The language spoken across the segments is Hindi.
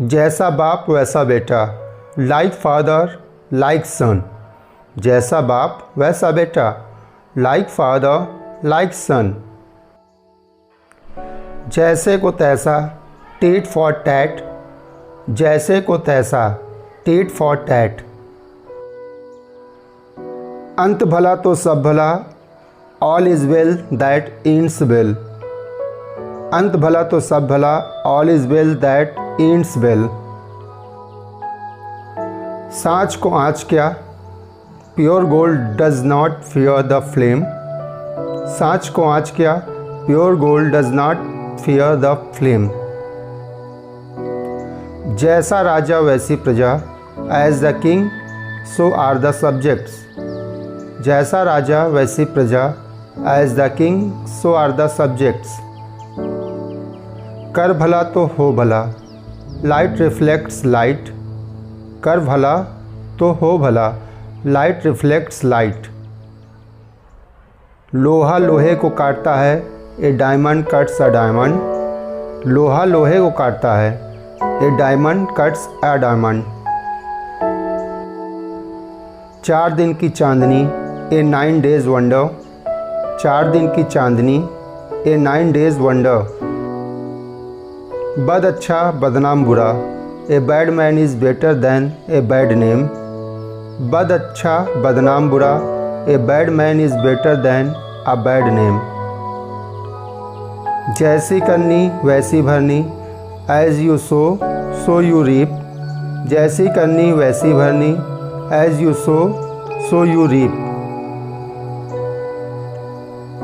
जैसा बाप वैसा बेटा, लाइक फादर लाइक सन। जैसा बाप वैसा बेटा, लाइक फादर लाइक सन। जैसे को तैसा, टेट फॉर टैट। जैसे को तैसा, टेट फॉर टैट। अंत भला तो सब भला, all is well that ends well. अंत भला तो सब भला, all is well that ends well. सांच को आँच क्या, pure gold does not fear the flame. सांच को आँच क्या, pure gold does not fear the flame. जैसा राजा वैसी प्रजा, as the king so are the subjects. जैसा राजा वैसी प्रजा, as the king so are the subjects. कर भला तो हो भला, लाइट रिफ्लेक्ट्स लाइट। कर भला तो हो भला, लाइट रिफ्लेक्ट्स लाइट। लोहा लोहे को काटता है, ए डायमंड कट्स अ डायमंड। लोहा लोहे को काटता है, ए डायमंड कट्स अ डायमंड। 4 दिन की चांदनी, ए 9 डेज वंडर। 4 दिन की चांदनी, ए 9 डेज वंडर। बद अच्छा बदनाम बुरा, a bad man is better than a bad name. बद अच्छा बदनाम बुरा, a bad man is better than a bad name. जैसी करनी वैसी भरनी, as you sow you reap. जैसी करनी वैसी भरनी, as you sow you reap.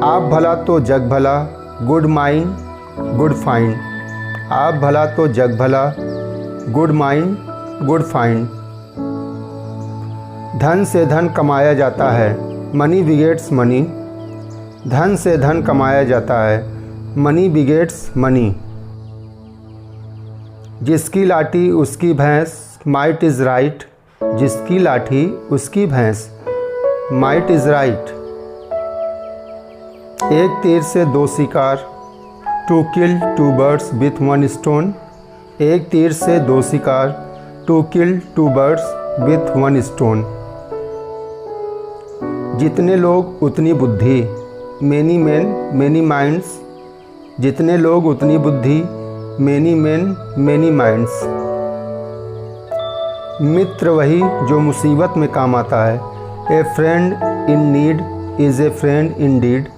आप भला तो जग भला, गुड माइंड गुड फाइंड। आप भला तो जग भला, गुड माइंड गुड फाइंड। धन से धन कमाया जाता है, मनी बिगेट्स मनी। धन से धन कमाया जाता है, मनी बिगेट्स मनी। जिसकी लाठी उसकी भैंस, माइट इज़ राइट। जिसकी लाठी उसकी भैंस, माइट इज़ राइट। एक तीर से 2 शिकार, to kill 2 birds with 1 stone. एक तीर से 2 शिकार, to kill 2 birds with 1 stone. जितने लोग उतनी बुद्धि, मेनी मैन मेनी माइंड्स। जितने लोग उतनी बुद्धि, मेनी मैन मेनी माइंड्स। मित्र वही जो मुसीबत में काम आता है, a friend in need is a friend in deed.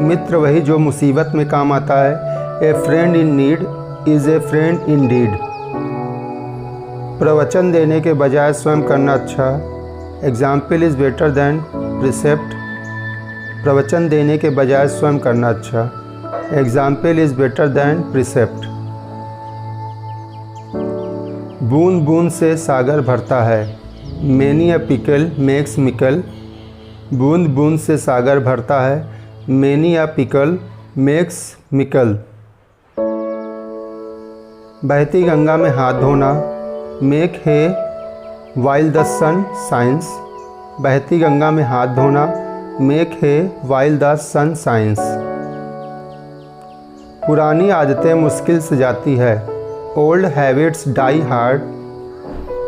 मित्र वही जो मुसीबत में काम आता है, a friend in need is a friend in deed. प्रवचन देने के बजाय स्वयं करना अच्छा, example is better than precept. प्रवचन देने के बजाय स्वयं करना अच्छा, example is better than precept. बूंद बूंद से सागर भरता है, many a pickle makes Mikal. बूंद बूंद से सागर भरता है, many a pickle makes Mikal. बहती गंगा में हाथ धोना, मेक है वाइल द सन साइंस। बहती गंगा में हाथ धोना, मेक है वाइल द सन साइंस। पुरानी आदतें मुश्किल से जाती है, ओल्ड हैबिट्स डाई हार्ड।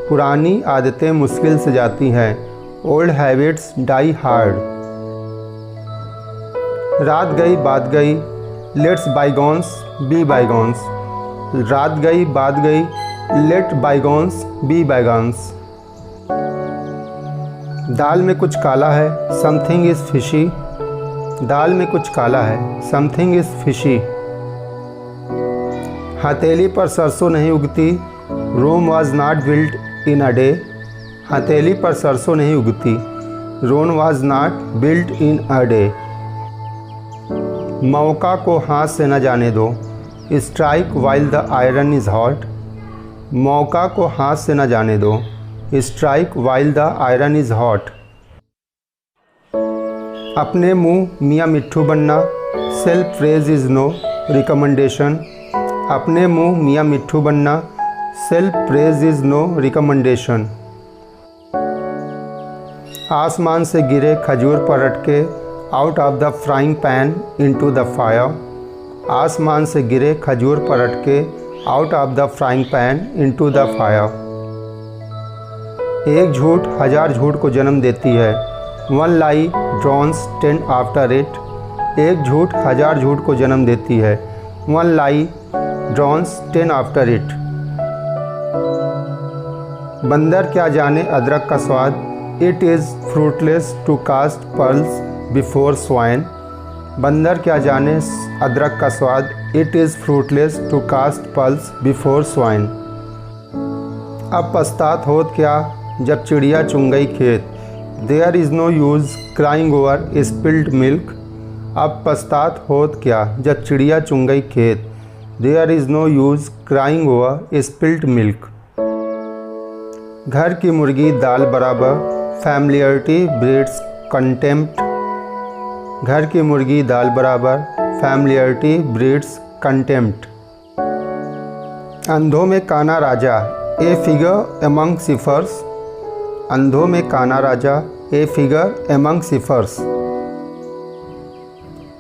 पुरानी आदतें मुश्किल से जाती हैं, ओल्ड हैबिट्स डाई हार्ड। रात गई बात गई, लेट्स बाईगॉन्स बी बाईगॉन्स। रात गई बात गई, लेट बाईगॉन्स बी बाईगॉन्स। दाल में कुछ काला है, समथिंग इज़ फिशी। दाल में कुछ काला है, समथिंग इज़ फिशी। हथेली पर सरसों नहीं उगती, Rome was not built in a day. हथेली पर सरसों नहीं उगती, Rome was not built in a day. मौका को हाथ से न जाने दो, strike while the iron is hot. मौका को हाथ से न जाने दो, strike while the iron is hot. अपने मुंह मियाँ मिट्ठू बनना, self praise is no recommendation. अपने मुंह मियाँ मिट्ठू बनना, self praise is no recommendation. आसमान से गिरे खजूर पर अटके, out of the frying pan into the fire. आसमान से गिरे खजूर पर अटके, out of the frying pan into the fire. एक झूठ 1000 झूठ को जन्म देती है. One lie drowns 10 after it. एक झूठ 1000 झूठ को जन्म देती है. One lie drowns 10 after it. बंदर क्या जाने अदरक का स्वाद. It is fruitless to cast pearls before swine. बंदर क्या जाने अदरक का स्वाद. It is fruitless to cast pearls before swine. अब पछतात होत क्या जब चिड़िया चुंग गई खेत. There is no use crying over spilled milk. अब पछतात होत क्या जब चिड़िया चुंग गई खेत. There is no use crying over spilled milk. घर की मुर्गी दाल बराबर. Familiarity breeds contempt. घर की मुर्गी दाल बराबर. Familiarity breeds contempt. अंधों में काना राजा. A figure among ciphers. अंधों में काना राजा. A figure among ciphers.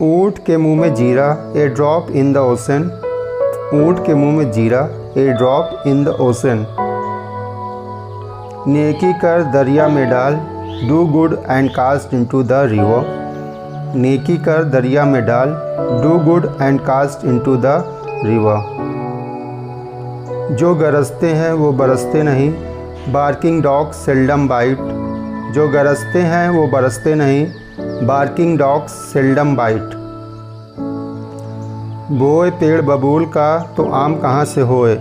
ऊँट के मुंह में जीरा. A drop in the ocean. ऊँट के मुंह में जीरा. A drop in the ocean. नेकी कर दरिया में डाल. Do good and cast into the river. नेकी कर दरिया में डाल. Do good and cast into the river. जो गरजते हैं वो बरसते नहीं. Barking dogs seldom bite. जो गरजते हैं वो बरसते नहीं. Barking dogs seldom bite. बोए पेड़ बबूल का तो आम कहाँ से होए.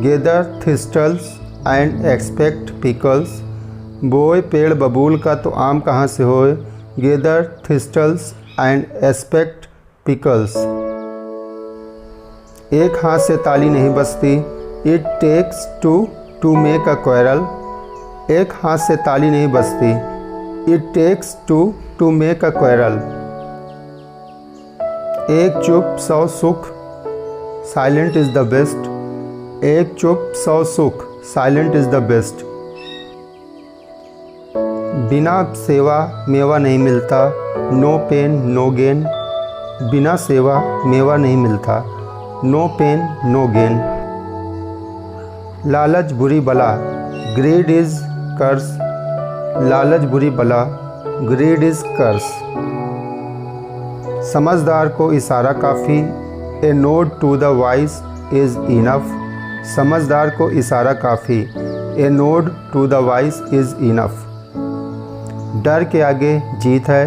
Gather thistles and expect pickles. बोए पेड़ बबूल का तो आम कहाँ से होए. Gather thistles and expect pickles. एक हाथ से ताली नहीं बजती. It takes two to make a quarrel. एक हाथ से ताली नहीं बजती. It takes two to make a quarrel. एक चुप 100 सुख. Silent is the best. एक चुप 100 सुख. Silent is the best. बिना सेवा मेवा नहीं मिलता. No pain no gain. बिना सेवा मेवा नहीं मिलता. No pain no gain. लालच बुरी बला. Greed is curse. लालच बुरी बला. Greed is curse. समझदार को इशारा काफ़ी. A nod to the wise is enough. समझदार को इशारा काफ़ी. A nod to the wise is enough. डर के आगे जीत है.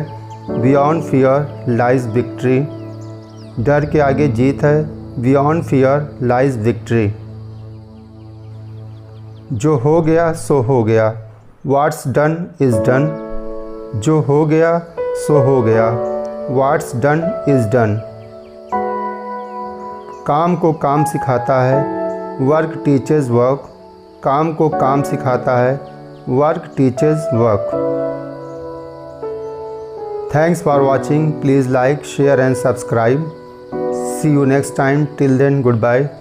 Beyond fear lies victory. डर के आगे जीत है. Beyond fear lies victory. जो हो गया सो हो गया. What's done is done. जो हो गया सो हो गया. What's done is done. काम को काम सिखाता है. Work teaches work. काम को काम सिखाता है. Work teaches work. Thanks for watching. Please like, share and subscribe. See you next time. Till then, goodbye.